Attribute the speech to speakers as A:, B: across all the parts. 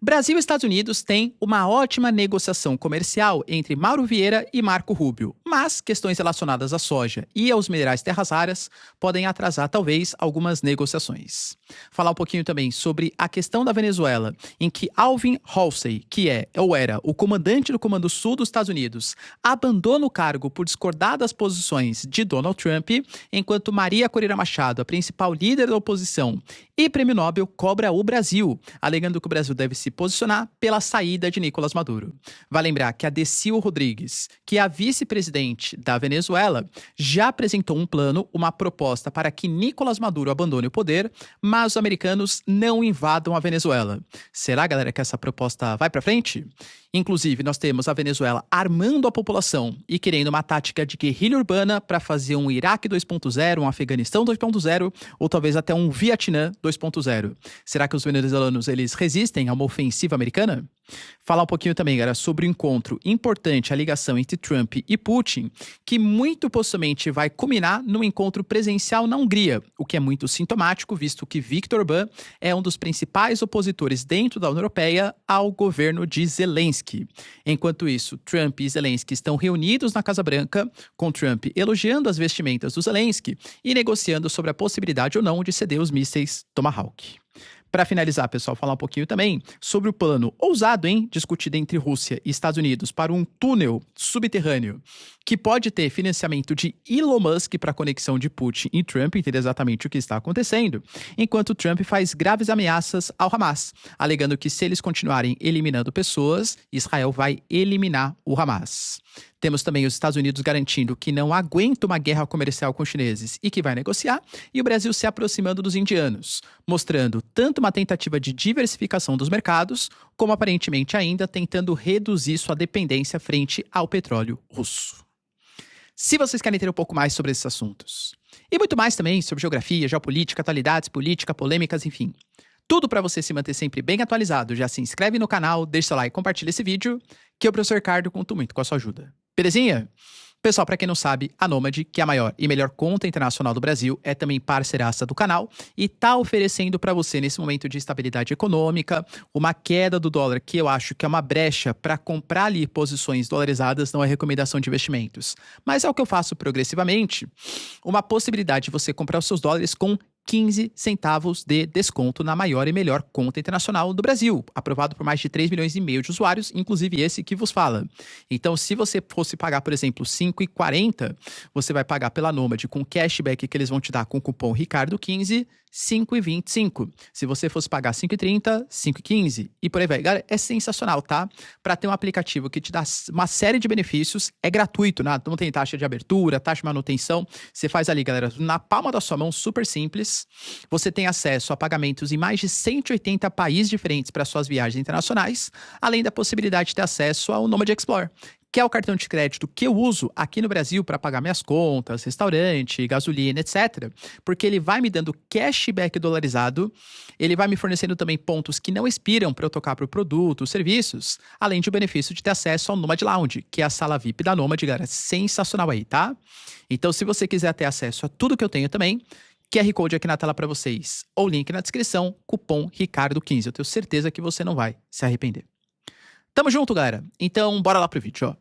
A: Brasil e Estados Unidos têm uma ótima negociação comercial entre Mauro Vieira e Marco Rubio, mas questões relacionadas à soja e aos minerais terras raras podem atrasar talvez algumas negociações. Falar um pouquinho também sobre a questão da Venezuela, em que Alvin Halsey, que é ou era o comandante do Comando Sul dos Estados Unidos, abandona o cargo por discordar das posições de Donald Trump, enquanto Maria Corina Machado, a principal líder da oposição e prêmio Nobel, cobra o Brasil, alegando que o Brasil deve se posicionar pela saída de Nicolás Maduro. Vai lembrar que a Decil Rodrigues, que é a vice-presidente da Venezuela, já apresentou um plano, uma proposta para que Nicolás Maduro abandone o poder, mas os americanos não invadam a Venezuela. Será, galera, que essa proposta vai para frente? Inclusive, nós temos a Venezuela armando a população e querendo uma tática de guerrilha urbana para fazer um Iraque 2.0, um Afeganistão 2.0 ou talvez até um Vietnã 2.0. Será que os venezuelanos eles resistem a uma ofensiva americana? Falar um pouquinho também, galera, sobre o encontro importante, a ligação entre Trump e Putin, que muito possivelmente vai culminar num encontro presencial na Hungria, o que é muito sintomático, visto que Viktor Orbán é um dos principais opositores dentro da União Europeia ao governo de Zelensky. Enquanto isso, Trump e Zelensky estão reunidos na Casa Branca, com Trump elogiando as vestimentas do Zelensky e negociando sobre a possibilidade ou não de ceder os mísseis Tomahawk. Para finalizar, pessoal, falar um pouquinho também sobre o plano ousado, discutido entre Rússia e Estados Unidos para um túnel subterrâneo que pode ter financiamento de Elon Musk para a conexão de Putin e Trump, entender exatamente o que está acontecendo, enquanto Trump faz graves ameaças ao Hamas, alegando que se eles continuarem eliminando pessoas, Israel vai eliminar o Hamas. Temos também os Estados Unidos garantindo que não aguenta uma guerra comercial com os chineses e que vai negociar, e o Brasil se aproximando dos indianos, mostrando tanto uma tentativa de diversificação dos mercados, como aparentemente ainda tentando reduzir sua dependência frente ao petróleo russo. Se vocês querem ter um pouco mais sobre esses assuntos, e muito mais também sobre geografia, geopolítica, atualidades, política, polêmicas, enfim, tudo para você se manter sempre bem atualizado, já se inscreve no canal, deixa seu like e compartilha esse vídeo, que eu, professor Ricardo, conto muito com a sua ajuda. Belezinha? Pessoal, para quem não sabe, a Nômade, que é a maior e melhor conta internacional do Brasil, é também parceiraça do canal e está oferecendo para você, nesse momento de estabilidade econômica, uma queda do dólar, que eu acho que é uma brecha para comprar ali posições dolarizadas, não é recomendação de investimentos. Mas é o que eu faço progressivamente, uma possibilidade de você comprar os seus dólares com 15 centavos de desconto na maior e melhor conta internacional do Brasil, aprovado por mais de 3 milhões e meio de usuários, inclusive esse que vos fala. Então, se você fosse pagar, por exemplo, R$ 5,40, você vai pagar pela Nômade com cashback que eles vão te dar com o cupom Ricardo15, 5,25. Se você fosse pagar 5,30, 5,15 e por aí vai. Galera, é sensacional, tá? Para ter um aplicativo que te dá uma série de benefícios, é gratuito, né? Não tem taxa de abertura, taxa de manutenção. Você faz ali, galera, na palma da sua mão, super simples. Você tem acesso a pagamentos em mais de 180 países diferentes para suas viagens internacionais, além da possibilidade de ter acesso ao Nômade Explorer, que é o cartão de crédito que eu uso aqui no Brasil para pagar minhas contas, restaurante, gasolina, etc. Porque ele vai me dando cashback dolarizado, ele vai me fornecendo também pontos que não expiram para eu tocar para o produto, os serviços, além de o benefício de ter acesso ao Nômade Lounge, que é a sala VIP da Nômade, galera, sensacional aí, tá? Então, se você quiser ter acesso a tudo que eu tenho também, QR Code aqui na tela para vocês, ou link na descrição, cupom Ricardo15. Eu tenho certeza que você não vai se arrepender. Tamo junto, galera. Então, bora lá pro vídeo, ó.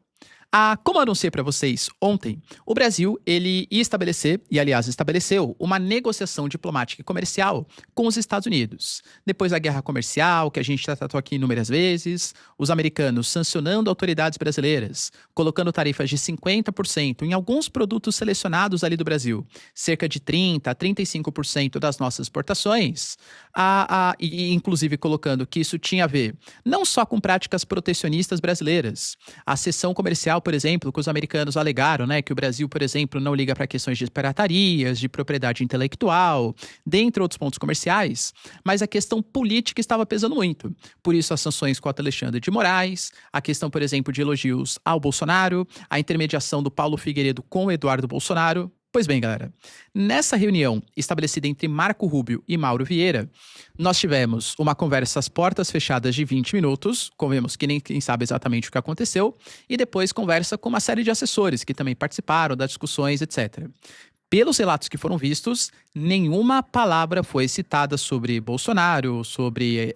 A: Como eu anunciei para vocês ontem, o Brasil ele ia estabelecer, e aliás estabeleceu, uma negociação diplomática e comercial com os Estados Unidos. Depois da guerra comercial, que a gente já tratou aqui inúmeras vezes, os americanos sancionando autoridades brasileiras, colocando tarifas de 50% em alguns produtos selecionados ali do Brasil, cerca de 30% a 35% das nossas exportações, e inclusive colocando que isso tinha a ver não só com práticas protecionistas brasileiras, a seção comercial, por exemplo, que os americanos alegaram, né, que o Brasil, por exemplo, não liga para questões de piratarias, de propriedade intelectual, dentre outros pontos comerciais, mas a questão política estava pesando muito. Por isso, as sanções contra Alexandre de Moraes, a questão, por exemplo, de elogios ao Bolsonaro, a intermediação do Paulo Figueiredo com o Eduardo Bolsonaro. Pois bem, galera, nessa reunião estabelecida entre Marco Rubio e Mauro Vieira, nós tivemos uma conversa às portas fechadas de 20 minutos, convemos que ninguém sabe exatamente o que aconteceu, e depois conversa com uma série de assessores que também participaram das discussões, etc. Pelos relatos que foram vistos, nenhuma palavra foi citada sobre Bolsonaro, sobre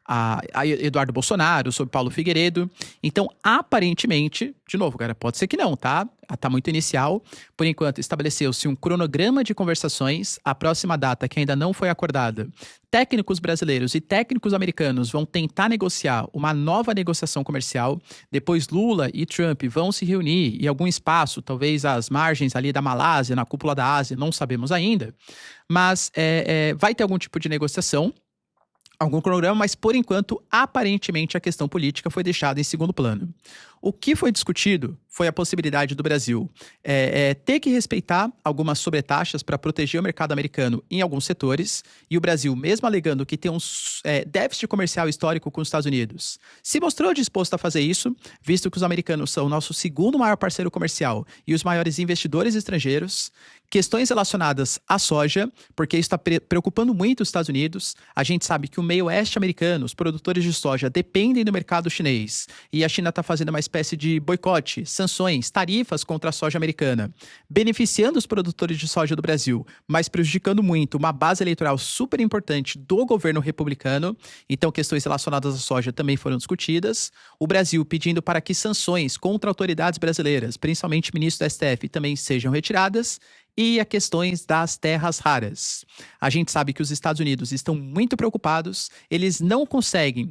A: a Eduardo Bolsonaro, sobre Paulo Figueiredo. Então, aparentemente, de novo, cara, pode ser que não, tá? Tá muito inicial. Por enquanto, estabeleceu-se um cronograma de conversações. A próxima data, que ainda não foi acordada, técnicos brasileiros e técnicos americanos vão tentar negociar uma nova negociação comercial. Depois, Lula e Trump vão se reunir em algum espaço, talvez às margens ali da Malásia, na cúpula da Ásia, não sabemos ainda. Mas vai ter algum tipo de negociação, algum cronograma, mas por enquanto, aparentemente, a questão política foi deixada em segundo plano. O que foi discutido foi a possibilidade do Brasil ter que respeitar algumas sobretaxas para proteger o mercado americano em alguns setores, e o Brasil, mesmo alegando que tem um déficit comercial histórico com os Estados Unidos, se mostrou disposto a fazer isso, visto que os americanos são o nosso segundo maior parceiro comercial e os maiores investidores estrangeiros. Questões relacionadas à soja, porque isso está preocupando muito os Estados Unidos. A gente sabe que o meio oeste americano, os produtores de soja, dependem do mercado chinês, e a China está fazendo uma espécie de boicote, sanções, tarifas contra a soja americana, beneficiando os produtores de soja do Brasil, mas prejudicando muito uma base eleitoral super importante do governo republicano. Então, questões relacionadas à soja também foram discutidas. O Brasil pedindo para que sanções contra autoridades brasileiras, principalmente ministro do STF, também sejam retiradas. E as questões das terras raras. A gente sabe que os Estados Unidos estão muito preocupados, eles não conseguem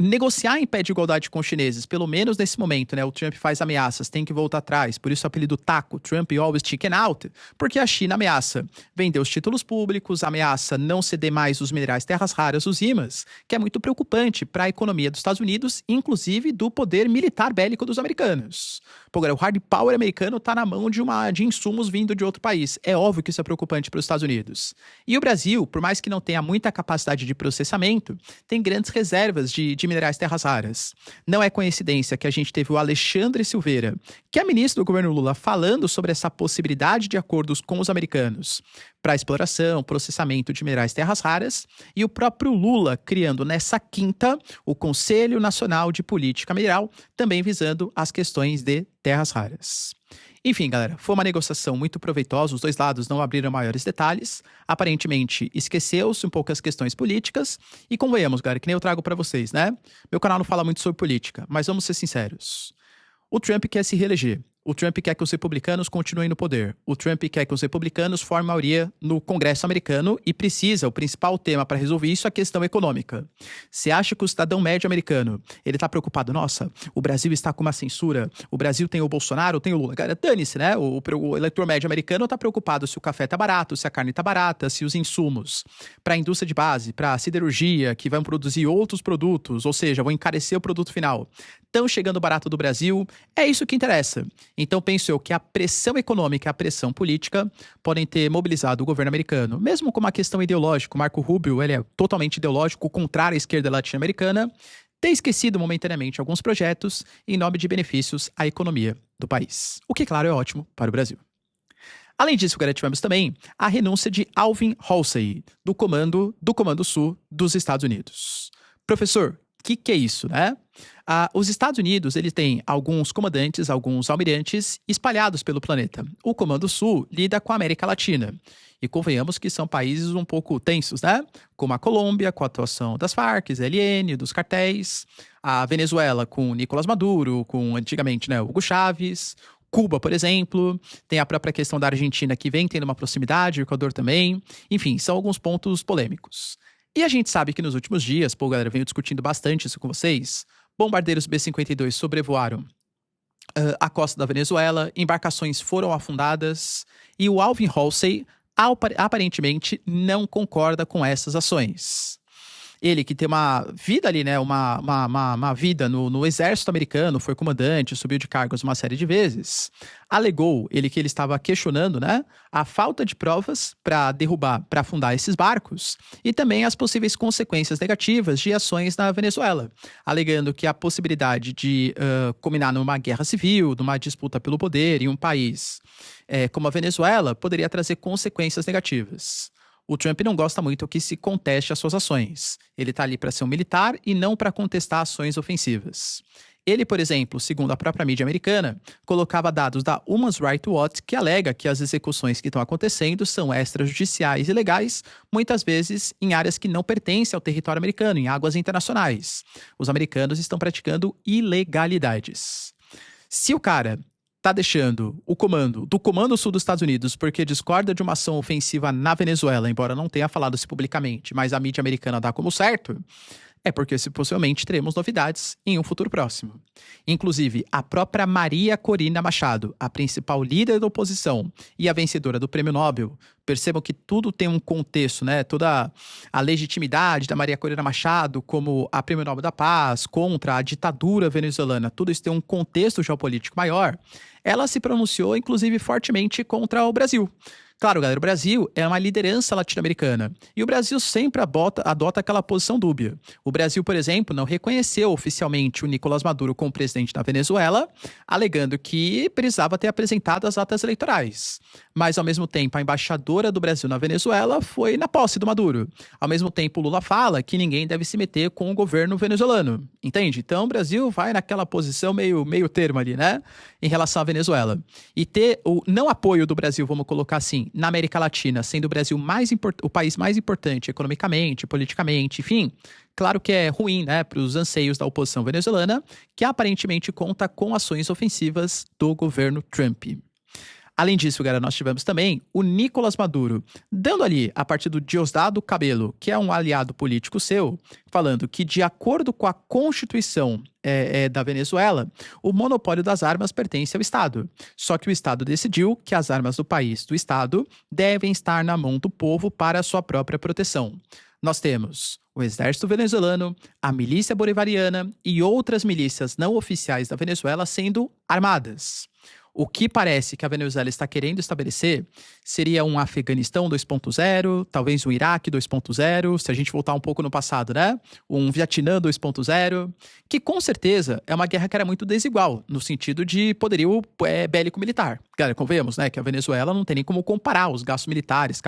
A: negociar em pé de igualdade com os chineses, pelo menos nesse momento, né? O Trump faz ameaças, tem que voltar atrás, por isso o apelido taco, Trump always chicken out, porque a China ameaça vender os títulos públicos, ameaça não ceder mais os minerais terras raras, os IMAs, que é muito preocupante para a economia dos Estados Unidos, inclusive do poder militar bélico dos americanos. Pô, o hard power americano está na mão de insumos vindo de outro país. É óbvio que isso é preocupante para os Estados Unidos. E o Brasil, por mais que não tenha muita capacidade de processamento, tem grandes reservas de minerais terras raras. Não é coincidência que a gente teve o Alexandre Silveira, que é ministro do governo Lula, falando sobre essa possibilidade de acordos com os americanos para exploração, processamento de minerais terras raras, e o próprio Lula criando nessa quinta o Conselho Nacional de Política Mineral, também visando as questões de terras raras. Enfim, galera, foi uma negociação muito proveitosa, os dois lados não abriram maiores detalhes, aparentemente esqueceu-se um pouco as questões políticas, e convenhamos, galera, que nem eu trago pra vocês, né? Meu canal não fala muito sobre política, mas vamos ser sinceros. O Trump quer se reeleger. O Trump quer que os republicanos continuem no poder. O Trump quer que os republicanos formem maioria no Congresso americano e precisa, o principal tema para resolver isso é a questão econômica. Você acha que o cidadão médio americano, ele tá preocupado? Nossa, o Brasil está com uma censura, o Brasil tem o Bolsonaro, tem o Lula. Cara, dane-se, né? O eleitor médio americano tá preocupado se o café tá barato, se a carne tá barata, se os insumos para a indústria de base, para a siderurgia, que vão produzir outros produtos, ou seja, vão encarecer o produto final, estão chegando barato do Brasil. É isso que interessa. Então, penso eu que a pressão econômica e a pressão política podem ter mobilizado o governo americano, mesmo com uma questão ideológica. O Marco Rubio, ele é totalmente ideológico, contrário à esquerda latino-americana, ter esquecido momentaneamente alguns projetos em nome de benefícios à economia do país. O que, claro, é ótimo para o Brasil. Além disso, tivemos também a renúncia de Alvin Halsey, do Comando Sul dos Estados Unidos. Professor, o que é isso, né? Os Estados Unidos, ele tem alguns comandantes, alguns almirantes espalhados pelo planeta. O Comando Sul lida com a América Latina. E convenhamos que são países um pouco tensos, né? Como a Colômbia, com a atuação das Farc, ZLN, dos cartéis. A Venezuela, com Nicolás Maduro, com, antigamente, né, Hugo Chávez. Cuba, por exemplo. Tem a própria questão da Argentina, que vem tendo uma proximidade, o Equador também. Enfim, são alguns pontos polêmicos. E a gente sabe que nos últimos dias, galera, eu venho discutindo bastante isso com vocês, bombardeiros B-52 sobrevoaram a costa da Venezuela, embarcações foram afundadas, e o Alvin Halsey aparentemente não concorda com essas ações. Ele que tem uma vida ali, né, uma vida no exército americano, foi comandante, subiu de cargos uma série de vezes, alegou que ele estava questionando, né, a falta de provas para afundar esses barcos e também as possíveis consequências negativas de ações na Venezuela, alegando que a possibilidade de culminar numa guerra civil, numa disputa pelo poder em um país como a Venezuela, poderia trazer consequências negativas. O Trump não gosta muito que se conteste as suas ações. Ele está ali para ser um militar e não para contestar ações ofensivas. Ele, por exemplo, segundo a própria mídia americana, colocava dados da Human Rights Watch que alega que as execuções que estão acontecendo são extrajudiciais e ilegais, muitas vezes em áreas que não pertencem ao território americano, em águas internacionais. Os americanos estão praticando ilegalidades. Se o cara tá deixando o comando do Comando Sul dos Estados Unidos porque discorda de uma ação ofensiva na Venezuela, embora não tenha falado isso publicamente, mas a mídia americana dá como certo, é porque possivelmente teremos novidades em um futuro próximo. Inclusive, a própria Maria Corina Machado, a principal líder da oposição e a vencedora do Prêmio Nobel, percebam que tudo tem um contexto, né? Toda a legitimidade da Maria Corina Machado como a Prêmio Nobel da Paz contra a ditadura venezuelana, tudo isso tem um contexto geopolítico maior. Ela se pronunciou, inclusive, fortemente contra o Brasil. Claro, galera, o Brasil é uma liderança latino-americana e o Brasil sempre adota aquela posição dúbia. O Brasil, por exemplo, não reconheceu oficialmente o Nicolás Maduro como presidente da Venezuela, alegando que precisava ter apresentado as atas eleitorais. Mas, ao mesmo tempo, a embaixadora do Brasil na Venezuela foi na posse do Maduro. Ao mesmo tempo, o Lula fala que ninguém deve se meter com o governo venezuelano. Entende? Então, o Brasil vai naquela posição meio termo ali, né? Em relação à Venezuela. E ter o não apoio do Brasil, vamos colocar assim, na América Latina, sendo o Brasil o país mais importante economicamente, politicamente, enfim, claro que é ruim, né, para os anseios da oposição venezuelana, que aparentemente conta com ações ofensivas do governo Trump. Além disso, galera, nós tivemos também o Nicolás Maduro, dando ali, a partir do Diosdado Cabello, que é um aliado político seu, falando que, de acordo com a Constituição da Venezuela, o monopólio das armas pertence ao Estado. Só que o Estado decidiu que as armas do Estado, devem estar na mão do povo para a sua própria proteção. Nós temos o exército venezuelano, a milícia bolivariana e outras milícias não oficiais da Venezuela sendo armadas. O que parece que a Venezuela está querendo estabelecer seria um Afeganistão 2.0, talvez um Iraque 2.0, se a gente voltar um pouco no passado, né? Um Vietnã 2.0, que com certeza é uma guerra que era muito desigual, no sentido de poderio bélico-militar. Galera, convenhamos, né? Que a Venezuela não tem nem como comparar os gastos militares,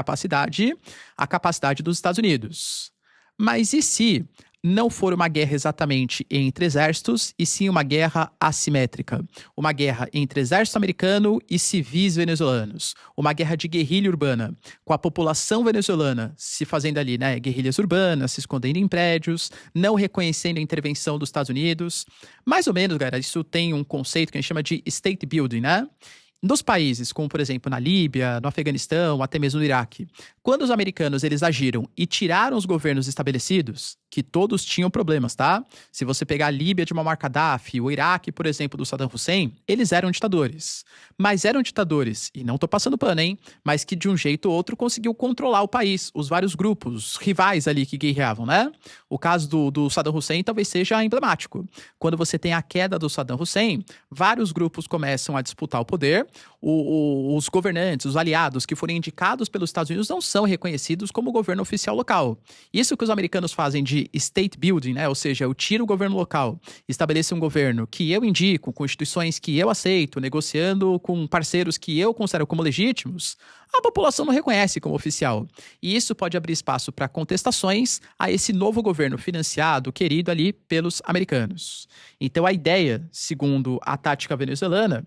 A: a capacidade dos Estados Unidos. Mas e se não for uma guerra exatamente entre exércitos, e sim uma guerra assimétrica? Uma guerra entre exército americano e civis venezuelanos. Uma guerra de guerrilha urbana, com a população venezuelana se fazendo ali, né, guerrilhas urbanas, se escondendo em prédios, não reconhecendo a intervenção dos Estados Unidos. Mais ou menos, galera, isso tem um conceito que a gente chama de state building, né? Nos países, como por exemplo na Líbia, no Afeganistão, até mesmo no Iraque, quando os americanos eles agiram e tiraram os governos estabelecidos, que todos tinham problemas, tá? Se você pegar a Líbia de Muammar Gaddafi, o Iraque, por exemplo, do Saddam Hussein, eles eram ditadores. Mas eram ditadores, e não tô passando pano, hein? Mas que de um jeito ou outro conseguiu controlar o país, os vários grupos rivais ali que guerreavam, né? O caso do Saddam Hussein talvez seja emblemático. Quando você tem a queda do Saddam Hussein, vários grupos começam a disputar o poder, os governantes, os aliados que forem indicados pelos Estados Unidos não são reconhecidos como governo oficial local. Isso que os americanos fazem de state building, né? Ou seja, eu tiro o governo local, estabeleço um governo que eu indico, com instituições que eu aceito, negociando com parceiros que eu considero como legítimos, a população não reconhece como oficial. E isso pode abrir espaço para contestações a esse novo governo financiado, querido ali pelos americanos. Então a ideia, segundo a tática venezuelana,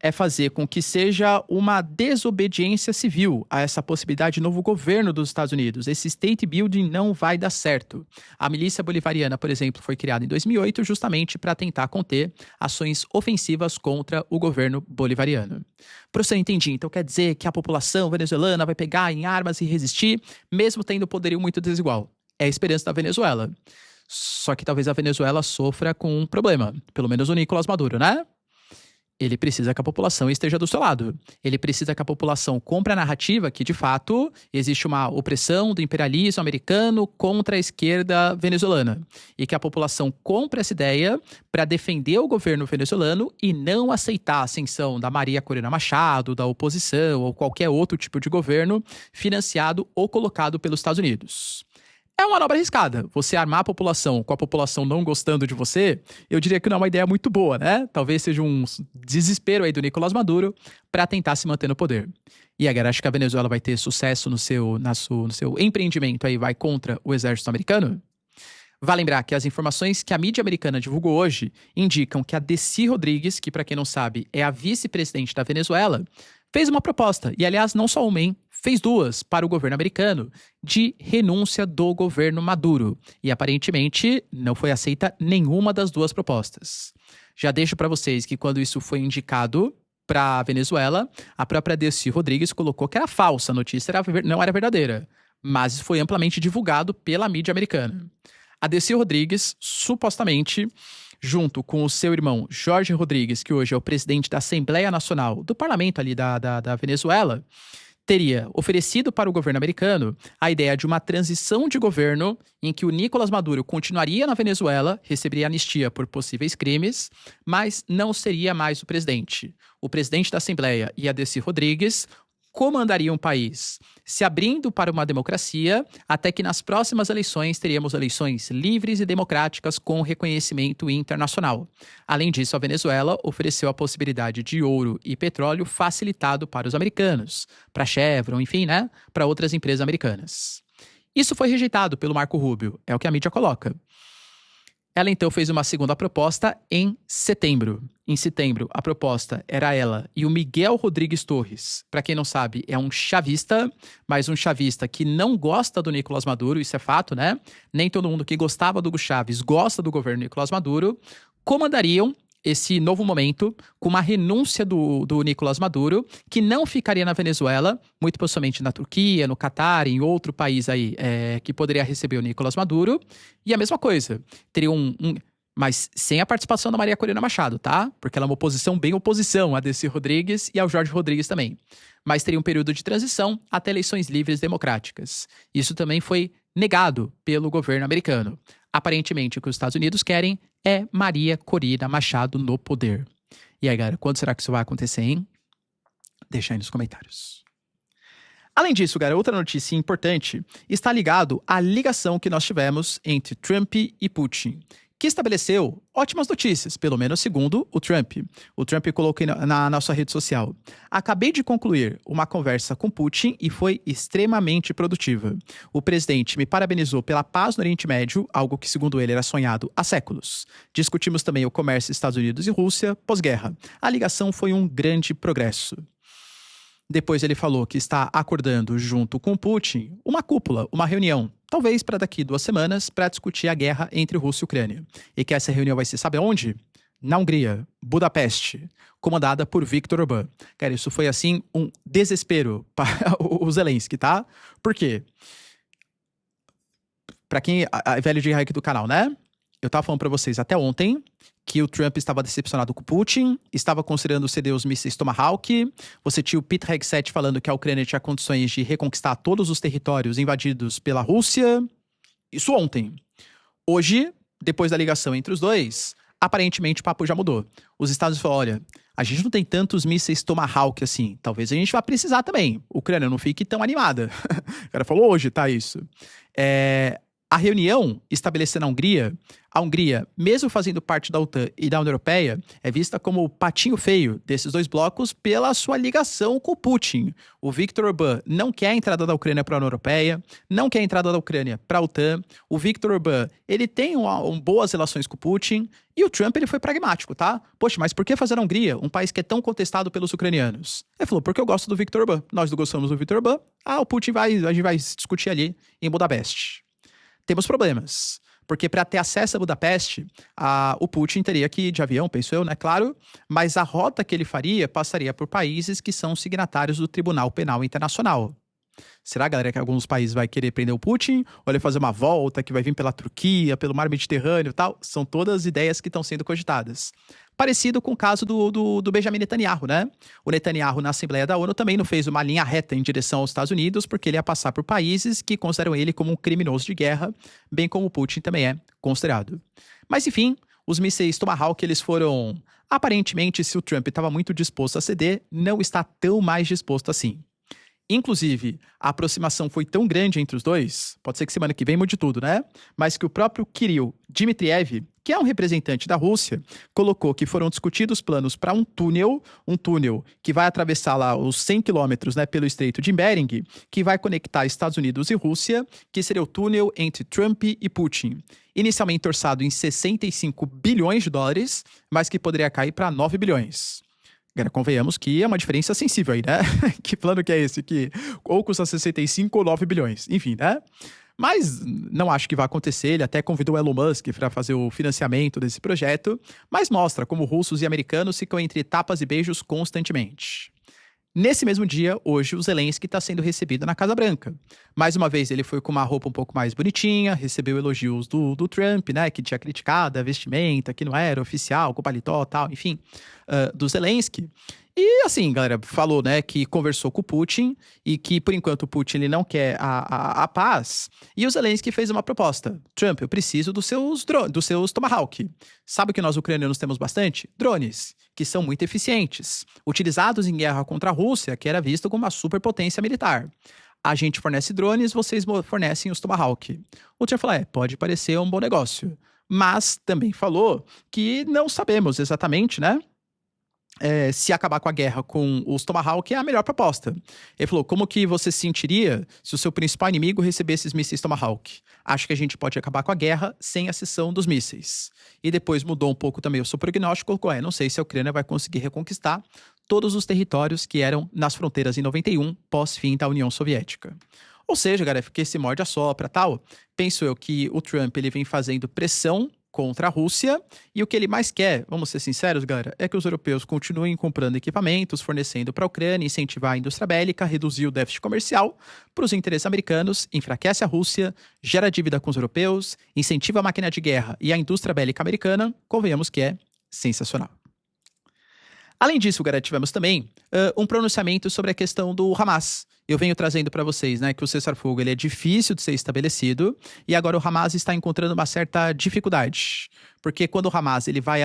A: é fazer com que seja uma desobediência civil a essa possibilidade de novo governo dos Estados Unidos. Esse state building não vai dar certo. A milícia bolivariana, por exemplo, foi criada em 2008 justamente para tentar conter ações ofensivas contra o governo bolivariano. Professor, entendi. Então quer dizer que a população venezuelana vai pegar em armas e resistir, mesmo tendo poderio muito desigual. É a esperança da Venezuela. Só que talvez a Venezuela sofra com um problema. Pelo menos o Nicolás Maduro, né? Ele precisa que a população esteja do seu lado. Ele precisa que a população compre a narrativa que, de fato, existe uma opressão do imperialismo americano contra a esquerda venezuelana. E que a população compre essa ideia para defender o governo venezuelano e não aceitar a ascensão da Maria Corina Machado, da oposição ou qualquer outro tipo de governo financiado ou colocado pelos Estados Unidos. É uma manobra arriscada. Você armar a população com a população não gostando de você, eu diria que não é uma ideia muito boa, né? Talvez seja um desespero aí do Nicolás Maduro para tentar se manter no poder. E agora, acho que a Venezuela vai ter sucesso no seu empreendimento aí, vai contra o exército americano? Vale lembrar que as informações que a mídia americana divulgou hoje indicam que a Deci Rodrigues, que para quem não sabe é a vice-presidente da Venezuela, fez uma proposta, e aliás não só uma, hein? Fez duas para o governo americano, de renúncia do governo Maduro. E aparentemente não foi aceita nenhuma das duas propostas. Já deixo para vocês que quando isso foi indicado para a Venezuela, a própria Deci Rodrigues colocou que era falsa, a notícia não era verdadeira, mas foi amplamente divulgado pela mídia americana. A Deci Rodrigues, supostamente, junto com o seu irmão Jorge Rodrigues, que hoje é o presidente da Assembleia Nacional do Parlamento ali da Venezuela, teria oferecido para o governo americano a ideia de uma transição de governo em que o Nicolás Maduro continuaria na Venezuela, receberia anistia por possíveis crimes, mas não seria mais o presidente. O presidente da Assembleia e a Deci Rodrigues comandariam o país, se abrindo para uma democracia, até que nas próximas eleições teríamos eleições livres e democráticas com reconhecimento internacional. Além disso, a Venezuela ofereceu a possibilidade de ouro e petróleo facilitado para os americanos, para a Chevron, enfim, né, para outras empresas americanas. Isso foi rejeitado pelo Marco Rubio, é o que a mídia coloca. Ela então fez uma segunda proposta em setembro. Em setembro, a proposta era ela e o Miguel Rodrigues Torres. Para quem não sabe, é um chavista, mas um chavista que não gosta do Nicolás Maduro, isso é fato, né? Nem todo mundo que gostava do Hugo Chávez gosta do governo Nicolás Maduro. Comandariam esse novo momento com uma renúncia do Nicolás Maduro, que não ficaria na Venezuela, muito possivelmente na Turquia, no Catar, em outro país aí que poderia receber o Nicolás Maduro. E a mesma coisa, teria mas sem a participação da Maria Corina Machado, tá? Porque ela é uma oposição bem oposição a Deci Rodrigues e ao Jorge Rodrigues também. Mas teria um período de transição até eleições livres democráticas. Isso também foi negado pelo governo americano. Aparentemente, o que os Estados Unidos querem é Maria Corina Machado no poder. E aí, galera, quando será que isso vai acontecer, hein? Deixa aí nos comentários. Além disso, galera, outra notícia importante está ligado à ligação que nós tivemos entre Trump e Putin, que estabeleceu ótimas notícias, pelo menos segundo o Trump. O Trump colocou na nossa rede social. Acabei de concluir uma conversa com Putin e foi extremamente produtiva. O presidente me parabenizou pela paz no Oriente Médio, algo que, segundo ele, era sonhado há séculos. Discutimos também o comércio Estados Unidos e Rússia pós-guerra. A ligação foi um grande progresso. Depois ele falou que está acordando junto com Putin uma cúpula, uma reunião, talvez para daqui 2 semanas, para discutir a guerra entre Rússia e Ucrânia. E que essa reunião vai ser, sabe aonde? Na Hungria, Budapeste, comandada por Viktor Orbán. Cara, isso foi assim um desespero para o Zelensky, tá? Por quê? Para quem é velho de aqui do canal, né? Eu tava falando para vocês até ontem que o Trump estava decepcionado com o Putin, estava considerando ceder os mísseis Tomahawk. Você tinha o Pete Hegseth falando que a Ucrânia tinha condições de reconquistar todos os territórios invadidos pela Rússia. Isso ontem. Hoje, depois da ligação entre os dois, aparentemente o papo já mudou. Os Estados Unidos falaram, olha, a gente não tem tantos mísseis Tomahawk assim, talvez a gente vá precisar também. A Ucrânia não fique tão animada. O cara falou hoje, tá isso. A reunião estabelecendo a Hungria, mesmo fazendo parte da OTAN e da União Europeia, é vista como o patinho feio desses dois blocos pela sua ligação com o Putin. O Viktor Orbán não quer a entrada da Ucrânia para a União Europeia, não quer a entrada da Ucrânia para a OTAN. O Viktor Orbán, ele tem boas relações com o Putin, e o Trump, ele foi pragmático, tá? Poxa, mas por que fazer a Hungria, um país que é tão contestado pelos ucranianos? Ele falou, porque eu gosto do Viktor Orbán. Nós não gostamos do Viktor Orbán. O Putin a gente vai discutir ali em Budapeste. Temos problemas, porque para ter acesso a Budapeste, o Putin teria que ir de avião, penso eu, né, claro, mas a rota que ele faria passaria por países que são signatários do Tribunal Penal Internacional. Será, galera, que alguns países vai querer prender o Putin? Ou ele fazer uma volta que vai vir pela Turquia, pelo Mar Mediterrâneo e tal? São todas ideias que estão sendo cogitadas. Parecido com o caso do Benjamin Netanyahu, né? O Netanyahu, na Assembleia da ONU, também não fez uma linha reta em direção aos Estados Unidos, porque ele ia passar por países que consideram ele como um criminoso de guerra, bem como o Putin também é considerado. Mas, enfim, os mísseis Tomahawk, eles foram... Aparentemente, se o Trump estava muito disposto a ceder, não está tão mais disposto assim. Inclusive, a aproximação foi tão grande entre os dois, pode ser que semana que vem mude tudo, né? Mas que o próprio Kirill Dmitriev, que é um representante da Rússia, colocou que foram discutidos planos para um túnel que vai atravessar lá os 100 quilômetros, né, pelo Estreito de Bering, que vai conectar Estados Unidos e Rússia, que seria o túnel entre Trump e Putin. Inicialmente orçado em 65 bilhões de dólares, mas que poderia cair para 9 bilhões. Agora, convenhamos que é uma diferença sensível aí, né? Que plano que é esse? Que ou custa 65 ou 9 bilhões. Enfim, né? Mas não acho que vai acontecer. Ele até convidou o Elon Musk para fazer o financiamento desse projeto, mas mostra como russos e americanos ficam entre tapas e beijos constantemente. Nesse mesmo dia, hoje, o Zelensky está sendo recebido na Casa Branca. Mais uma vez, ele foi com uma roupa um pouco mais bonitinha, recebeu elogios do Trump, né, que tinha criticado a vestimenta, que não era oficial, com paletó e tal, enfim, do Zelensky. E assim, galera, falou, né, que conversou com o Putin e que, por enquanto, o Putin ele não quer a paz. E o Zelensky fez uma proposta. Trump, eu preciso dos seus Tomahawk. Sabe o que nós ucranianos temos bastante? Drones, que são muito eficientes, utilizados em guerra contra a Rússia, que era visto como uma superpotência militar. A gente fornece drones, vocês fornecem os Tomahawk. O Trump falou, pode parecer um bom negócio. Mas também falou que não sabemos exatamente, né? Se acabar com a guerra com os Tomahawk é a melhor proposta. Ele falou, como que você se sentiria se o seu principal inimigo recebesse esses mísseis Tomahawk? Acho que a gente pode acabar com a guerra sem a cessão dos mísseis. E depois mudou um pouco também o seu prognóstico, colocou, não sei se a Ucrânia vai conseguir reconquistar todos os territórios que eram nas fronteiras em 91, pós-fim da União Soviética. Ou seja, galera, que esse morde a sopra tal, penso eu que o Trump ele vem fazendo pressão contra a Rússia, e o que ele mais quer, vamos ser sinceros, galera, é que os europeus continuem comprando equipamentos, fornecendo para a Ucrânia, incentivar a indústria bélica, reduzir o déficit comercial para os interesses americanos, enfraquece a Rússia, gera dívida com os europeus, incentiva a máquina de guerra e a indústria bélica americana, convenhamos que é sensacional. Além disso, galera, tivemos também um pronunciamento sobre a questão do Hamas. Eu venho trazendo para vocês, né, que o cessar-fogo ele é difícil de ser estabelecido e agora o Hamas está encontrando uma certa dificuldade. Porque quando o Hamas ele vai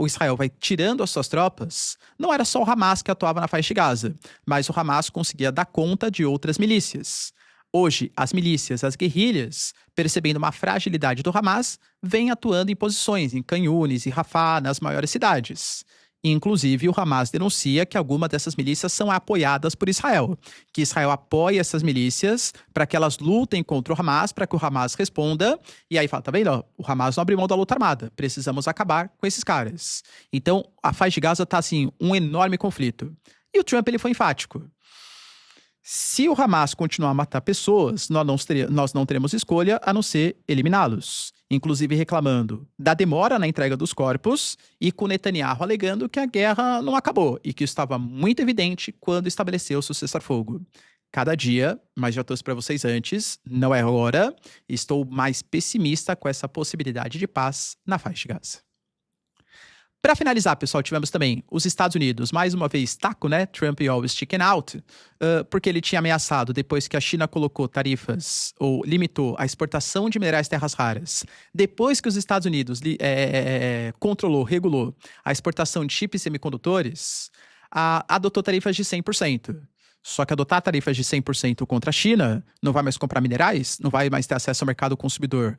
A: o Israel vai tirando as suas tropas, não era só o Hamas que atuava na faixa de Gaza, mas o Hamas conseguia dar conta de outras milícias. Hoje, as milícias, as guerrilhas, percebendo uma fragilidade do Hamas, vêm atuando em posições em Khan Yunis e Rafah, nas maiores cidades. Inclusive, o Hamas denuncia que algumas dessas milícias são apoiadas por Israel, que Israel apoia essas milícias para que elas lutem contra o Hamas, para que o Hamas responda, e aí fala, tá vendo? Ó, o Hamas não abriu mão da luta armada, precisamos acabar com esses caras. Então, a faixa de Gaza tá assim, um enorme conflito. E o Trump ele foi enfático. Se o Hamas continuar a matar pessoas, nós não teremos escolha a não ser eliminá-los. Inclusive reclamando da demora na entrega dos corpos e com Netanyahu alegando que a guerra não acabou e que isso estava muito evidente quando estabeleceu-se o cessar-fogo. Cada dia, mas já trouxe para vocês antes, não é agora, estou mais pessimista com essa possibilidade de paz na faixa de Gaza. Para finalizar, pessoal, tivemos também os Estados Unidos, mais uma vvez, taco, né? Trump always chicken out, porque ele tinha ameaçado, depois que a China colocou tarifas, ou limitou a exportação de minerais terras raras, depois que os Estados Unidos regulou a exportação de chips e semicondutores, adotou tarifas de 100%. Só que adotar tarifas de 100% contra a China, não vai mais comprar minerais, não vai mais ter acesso ao mercado consumidor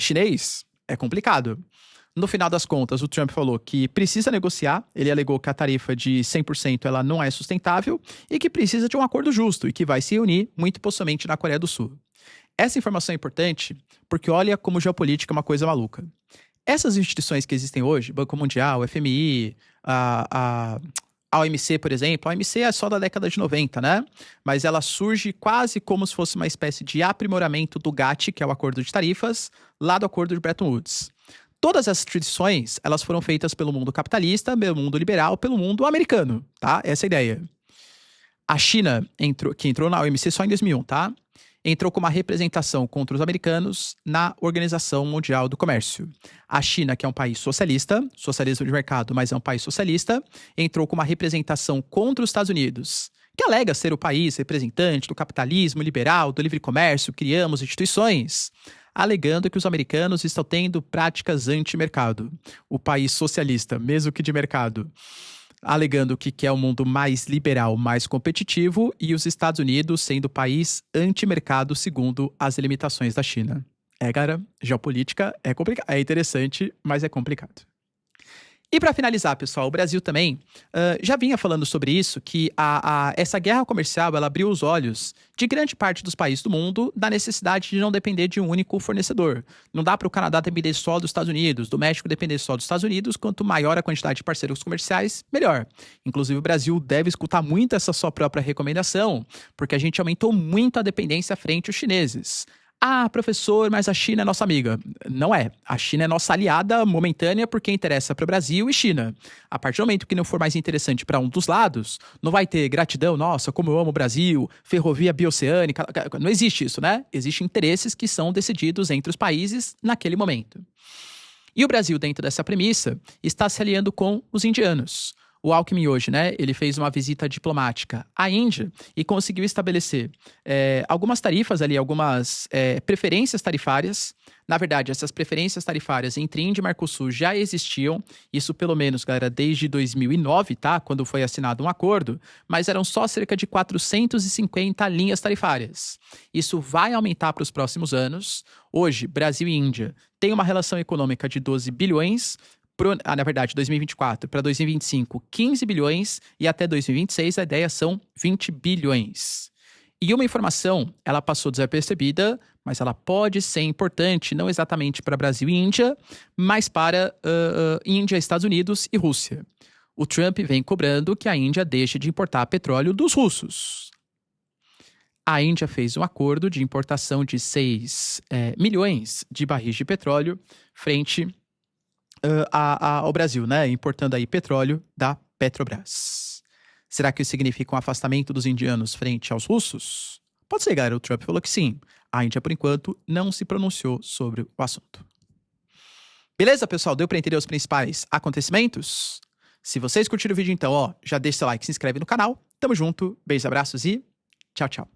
A: chinês, é complicado. No final das contas, o Trump falou que precisa negociar, ele alegou que a tarifa de 100% ela não é sustentável e que precisa de um acordo justo e que vai se unir muito possivelmente na Coreia do Sul. Essa informação é importante porque olha como geopolítica é uma coisa maluca. Essas instituições que existem hoje, Banco Mundial, FMI, a OMC, por exemplo, a OMC é só da década de 90, né? Mas ela surge quase como se fosse uma espécie de aprimoramento do GATT, que é o acordo de tarifas, lá do acordo de Bretton Woods. Todas essas tradições, elas foram feitas pelo mundo capitalista, pelo mundo liberal, pelo mundo americano, tá? Essa é a ideia. A China, que entrou na OMC só em 2001, tá? Entrou com uma representação contra os americanos na Organização Mundial do Comércio. A China, que é um país socialista, socialismo de mercado, mas é um país socialista, entrou com uma representação contra os Estados Unidos, que alega ser o país representante do capitalismo liberal, do livre comércio, criamos instituições, alegando que os americanos estão tendo práticas anti-mercado. O país socialista, mesmo que de mercado, alegando que quer um mundo mais liberal, mais competitivo, e os Estados Unidos sendo o país anti-mercado segundo as limitações da China. Cara, geopolítica é complicado. É interessante, mas é complicado. E para finalizar, pessoal, o Brasil também já vinha falando sobre isso, que essa guerra comercial ela abriu os olhos de grande parte dos países do mundo da necessidade de não depender de um único fornecedor. Não dá para o Canadá depender só dos Estados Unidos, do México depender só dos Estados Unidos, quanto maior a quantidade de parceiros comerciais, melhor. Inclusive o Brasil deve escutar muito essa sua própria recomendação, porque a gente aumentou muito a dependência frente aos chineses. Ah, professor, mas a China é nossa amiga. Não é. A China é nossa aliada momentânea porque interessa para o Brasil e China. A partir do momento que não for mais interessante para um dos lados, não vai ter gratidão, nossa, como eu amo o Brasil, ferrovia bioceânica. Não existe isso, né? Existem interesses que são decididos entre os países naquele momento. E o Brasil, dentro dessa premissa, está se aliando com os indianos. O Alckmin hoje, né, ele fez uma visita diplomática à Índia e conseguiu estabelecer algumas tarifas ali, algumas preferências tarifárias. Na verdade, essas preferências tarifárias entre Índia e Mercosul já existiam, isso pelo menos, galera, desde 2009, tá? Quando foi assinado um acordo, mas eram só cerca de 450 linhas tarifárias. Isso vai aumentar para os próximos anos. Hoje, Brasil e Índia têm uma relação econômica de 12 bilhões, na verdade, 2024 para 2025, 15 bilhões e até 2026 a ideia são 20 bilhões. E uma informação, ela passou desapercebida, mas ela pode ser importante, não exatamente para Brasil e Índia, mas para Índia, Estados Unidos e Rússia. O Trump vem cobrando que a Índia deixe de importar petróleo dos russos. A Índia fez um acordo de importação de 6 milhões de barris de petróleo frente ao Brasil, né? Importando aí petróleo da Petrobras. Será que isso significa um afastamento dos indianos frente aos russos? Pode ser, galera. O Trump falou que sim. A Índia, por enquanto, não se pronunciou sobre o assunto. Beleza, pessoal? Deu para entender os principais acontecimentos? Se vocês curtiram o vídeo, então, já deixa seu like, se inscreve no canal. Tamo junto, beijos, abraços e tchau, tchau.